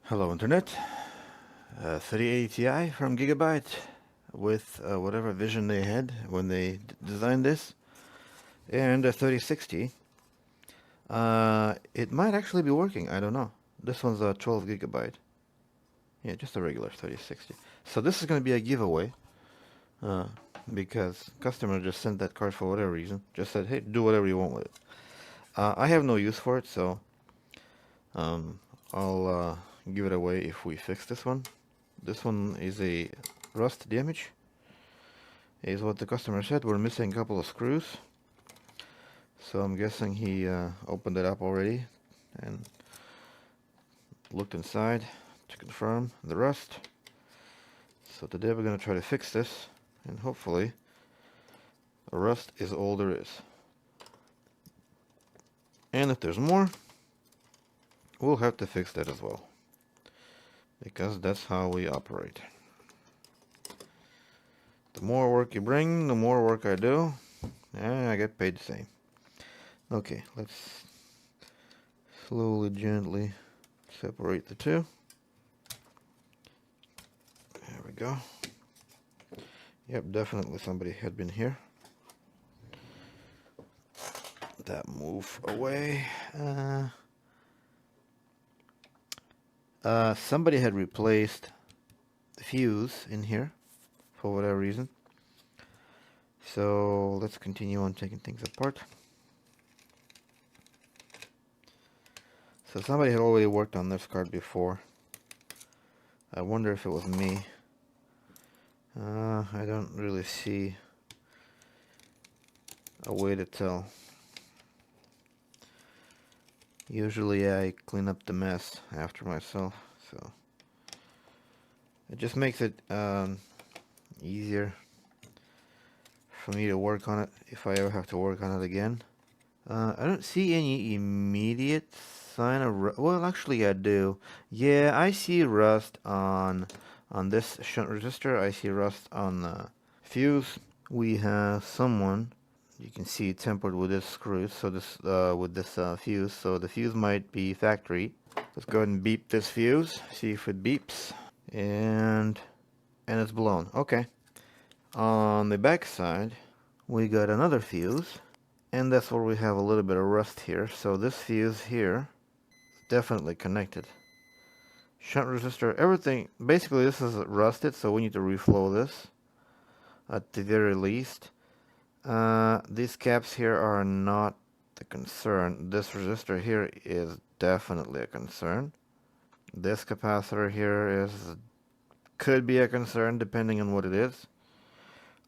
Hello Internet, 3080 Ti from Gigabyte with whatever vision they had when they designed this, and a 3060. It might actually be working, I don't know. This one's a 12 gigabyte. Yeah, just a regular 3060. So this is going to be a giveaway uh, because customer just sent that card for whatever reason. Just said, hey, do whatever you want with it. I have no use for it, so I'll give it away if we fix this one. This one is a rust damage, is what the customer said. We're missing a couple of screws, so I'm guessing he opened it up already and looked inside to confirm the rust. So today we're going to try to fix this, and hopefully the rust is all there is. And if there's more, we'll have to fix that as well, because that's how we operate. The more work you bring, the more work I do, and I get paid the same. Okay, let's slowly, gently separate the two. There we go. Yep, definitely somebody had been here. That move away. Somebody had replaced the fuse in here for whatever reason. So let's continue on taking things apart. So somebody had already worked on this card before. I wonder if it was me. I don't really see a way to tell. Usually I clean up the mess after myself, so it just makes it easier for me to work on it if I ever have to work on it again. I don't see any immediate sign of well, actually I do. Yeah, I see rust on this shunt resistor. I see rust on the fuse. We have someone, you can see, tempered with this screw. So this with this fuse. So the fuse might be factory. Let's go ahead and beep this fuse. See if it beeps. And it's blown. Okay. On the back side, we got another fuse. And that's where we have a little bit of rust here. So this fuse here is definitely connected. Shunt resistor, everything, basically this is rusted, so we need to reflow this at the very least. These caps here are not the concern. This resistor here is definitely a concern. This capacitor here could be a concern depending on what it is.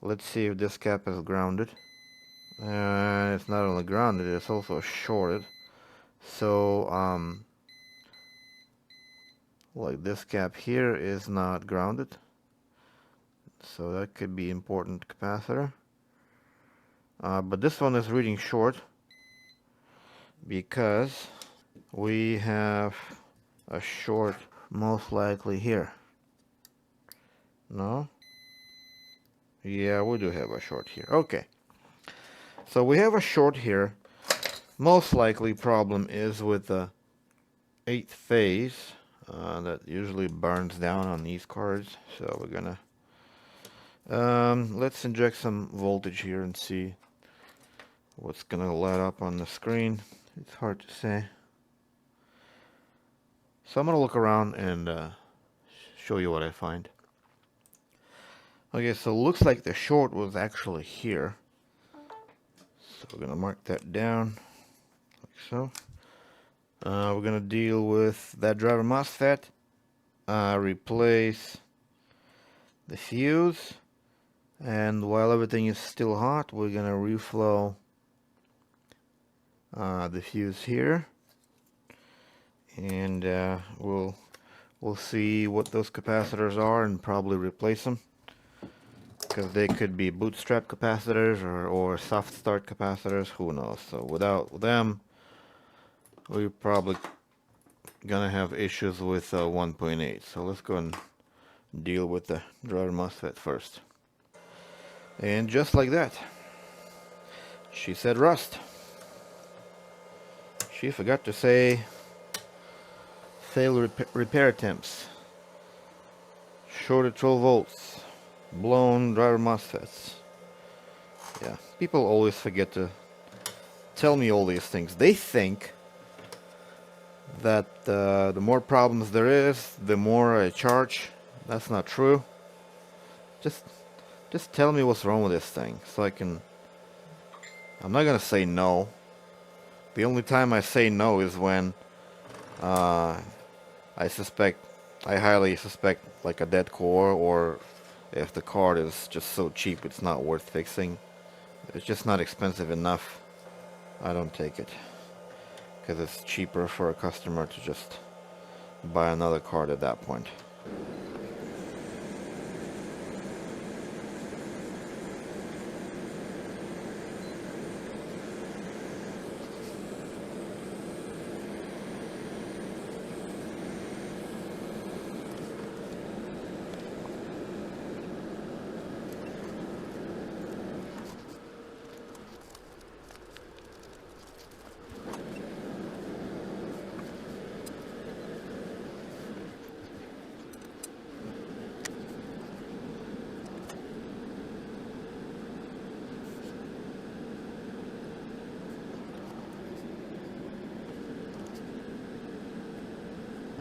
Let's see if this cap is grounded. And it's not only grounded, it's also shorted. So like this cap here is not grounded, so that could be important capacitor. But this one is reading short because we have a short most likely here. No? Yeah, we do have a short here. Okay. So we have a short here. Most likely problem is with the 8th phase. That usually burns down on these cards. So we're gonna let's inject some voltage here and see what's gonna light up on the screen. It's hard to say. So I'm gonna look around and show you what I find. Okay, so it looks like the short was actually here. So we're gonna mark that down like so. We're gonna deal with that driver MOSFET. Replace the fuse. And while everything is still hot, we're gonna reflow the fuse here, and we'll see what those capacitors are and probably replace them, because they could be bootstrap capacitors or soft start capacitors, who knows. So without them, we're probably gonna have issues with 1.8. So let's go and deal with the driver MOSFET first. And just like that, she said rust. She forgot to say failed repair attempts, shorted 12 volts, blown driver MOSFETs. Yeah, people always forget to tell me all these things. They think that the more problems there is, the more I charge. That's not true. Just tell me what's wrong with this thing, so I can... I'm not gonna say no. The only time I say no is when I highly suspect like a dead core, or if the card is just so cheap it's not worth fixing. If it's just not expensive enough, I don't take it. Because it's cheaper for a customer to just buy another card at that point.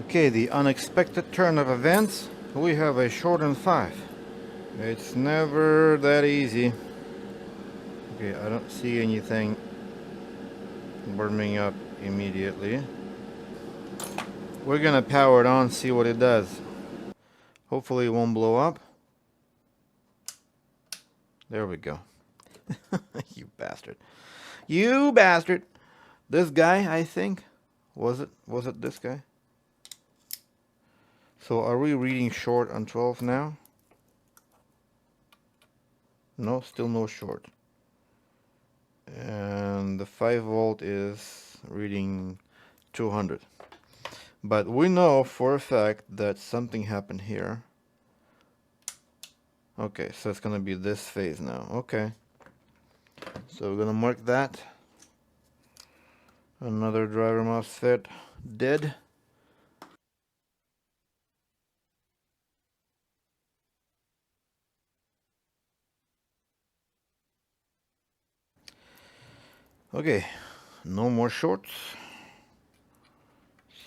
Okay, the unexpected turn of events. We have a short on 5. It's never that easy. Okay, I don't see anything burning up immediately. We're gonna power it on, see what it does. Hopefully it won't blow up. There we go. You bastard. You bastard! This guy, I think. Was it this guy? So are we reading short on 12 now? No, still no short. And the 5 volt is reading 200. But we know for a fact that something happened here. Okay, so it's gonna be this phase now. Okay. So we're gonna mark that. Another driver MOSFET dead. Okay, no more shorts.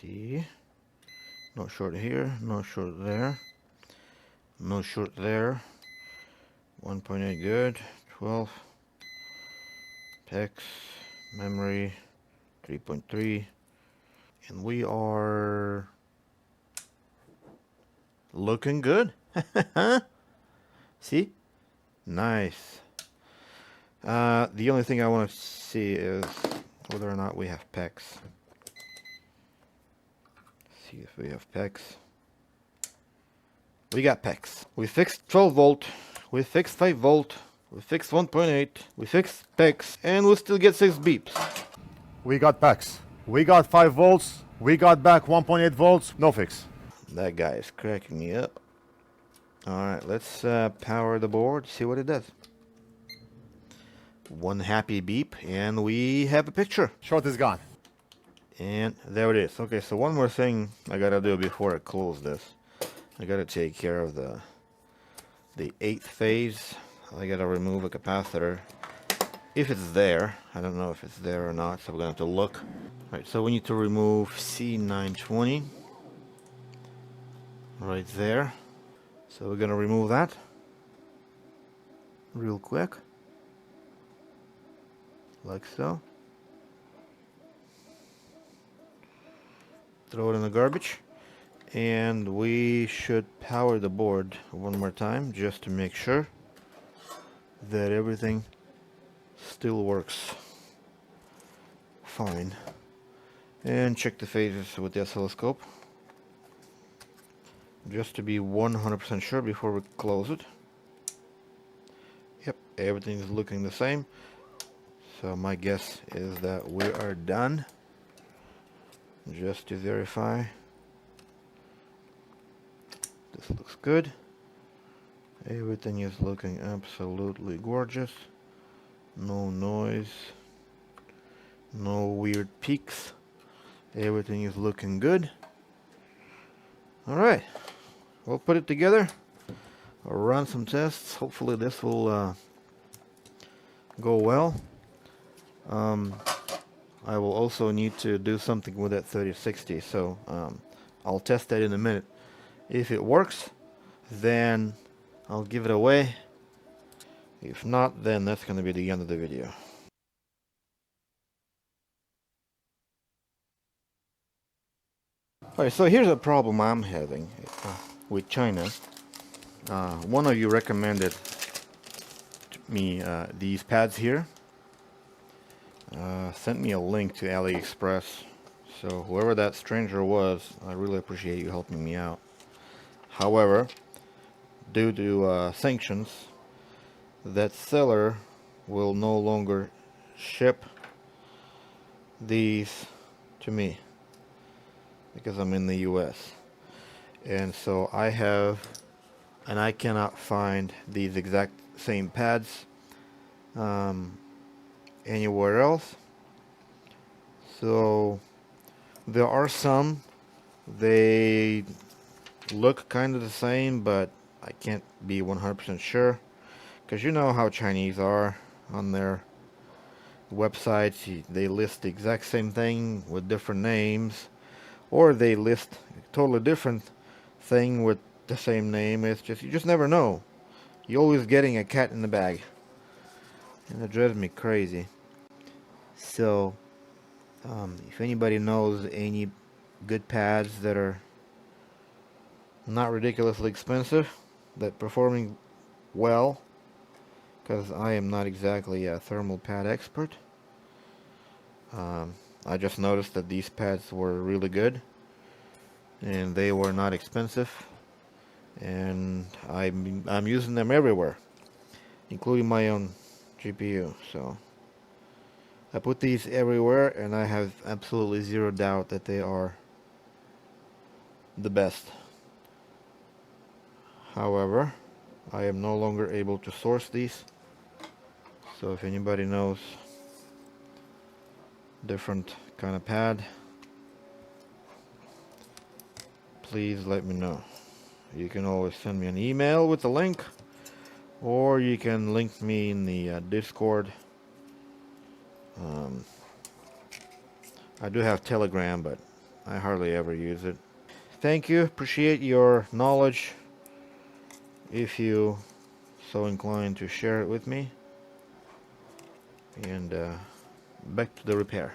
See, no short here, no short there, no short there. 1.8 good, 12. PEX, memory, 3.3. And we are looking good. See? Nice. The only thing I want to see is whether or not we have PEX. See if we have PEX. We got PEX. We fixed 12 volt. We fixed 5 volt. We fixed 1.8. We fixed PEX. And we'll still get 6 beeps. We got PEX. We got 5 volts. We got back 1.8 volts. No fix. That guy is cracking me up. Alright, let's power the board, see what it does. One happy beep, and we have a picture. Short is gone. And there it is. Okay, so one more thing I gotta do before I close this. I gotta take care of the 8th phase. I gotta remove a capacitor. If it's there. I don't know if it's there or not, so we're gonna have to look. Alright, so we need to remove C920. Right there. So we're gonna remove that real quick, like so. Throw it in the garbage, and we should power the board one more time just to make sure that everything still works fine. And check the phases with the oscilloscope, just to be 100% sure before we close it. Yep, everything is looking the same. So my guess is that we are done. Just to verify. This looks good. Everything is looking absolutely gorgeous. No noise. No weird peaks. Everything is looking good. Alright, we'll put it together. I'll run some tests. Hopefully this will go well. I will also need to do something with that 3060, so I'll test that in a minute. If it works, then I'll give it away. If not, then that's going to be the end of the video. Alright, so here's a problem I'm having with China. One of you recommended me these pads here. Sent me a link to AliExpress. So whoever that stranger was, I really appreciate you helping me out. However, due to sanctions, that seller will no longer ship these to me because I'm in the US. And so I cannot find these exact same pads anywhere else. So there are some, they look kind of the same, but I can't be 100% sure, because you know how Chinese are on their websites. They list the exact same thing with different names, or they list a totally different thing with the same name. It's just, you just never know. You're always getting a cat in the bag, and it drives me crazy. So if anybody knows any good pads that are not ridiculously expensive, that performing well, because I am not exactly a thermal pad expert. I just noticed that these pads were really good and they were not expensive, and I'm using them everywhere, including my own GPU. So I put these everywhere, and I have absolutely zero doubt that they are the best. However, I am no longer able to source these. So if anybody knows different kind of pad, please let me know. You can always send me an email with the link, or you can link me in the Discord. I do have Telegram, but I hardly ever use it. Thank you. Appreciate your knowledge. If you so inclined to share it with me. And back to the repair.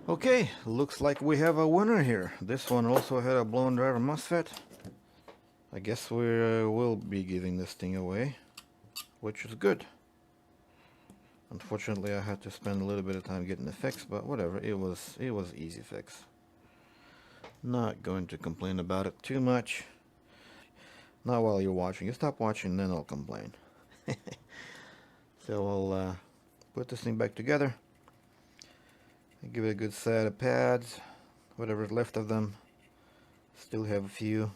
Okay, looks like we have a winner here. This one also had a blown driver MOSFET. I guess we will be giving this thing away, which is good. Unfortunately, I had to spend a little bit of time getting it fixed, but whatever. It was easy fix. Not going to complain about it too much. Not while you're watching. You stop watching, then I'll complain. So I'll put this thing back together. Give it a good set of pads, whatever's left of them. Still have a few.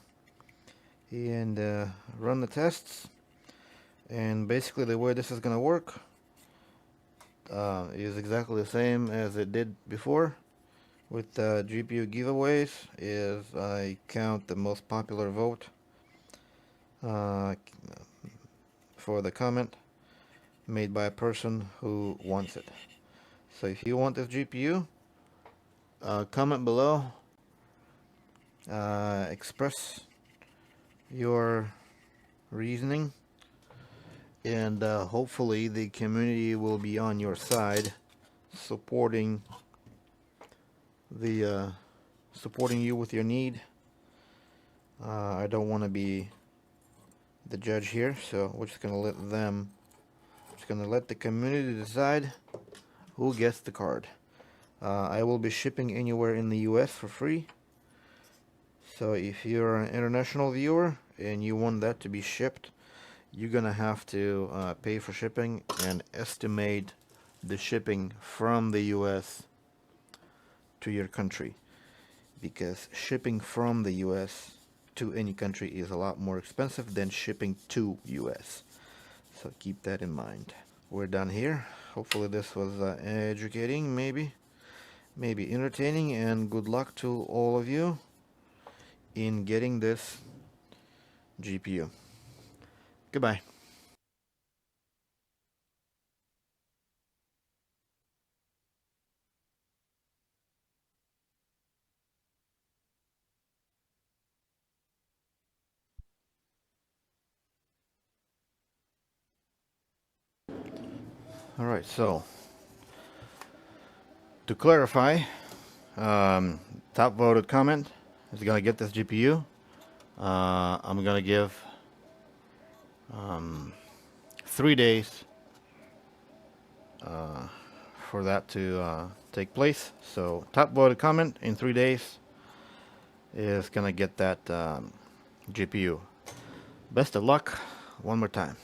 And run the tests. And basically the way this is going to work is exactly the same as it did before. With GPU giveaways, is I count the most popular vote for the comment made by a person who wants it. So if you want this GPU, comment below, express your reasoning, and hopefully the community will be on your side, supporting you with your need. I don't want to be the judge here, so we're just gonna let the community decide who gets the card. I will be shipping anywhere in the US for free, So if you're an international viewer and you want that to be shipped, you're gonna have to pay for shipping and estimate the shipping from the US to your country, because shipping from the US to any country is a lot more expensive than shipping to US. So keep that in mind. We're done here. Hopefully this was educating, maybe entertaining, and good luck to all of you in getting this GPU. Goodbye. Alright, so to clarify, top voted comment is gonna get this GPU. I'm gonna give 3 days for that to take place. So top voted comment in 3 days is gonna get that GPU. Best of luck one more time.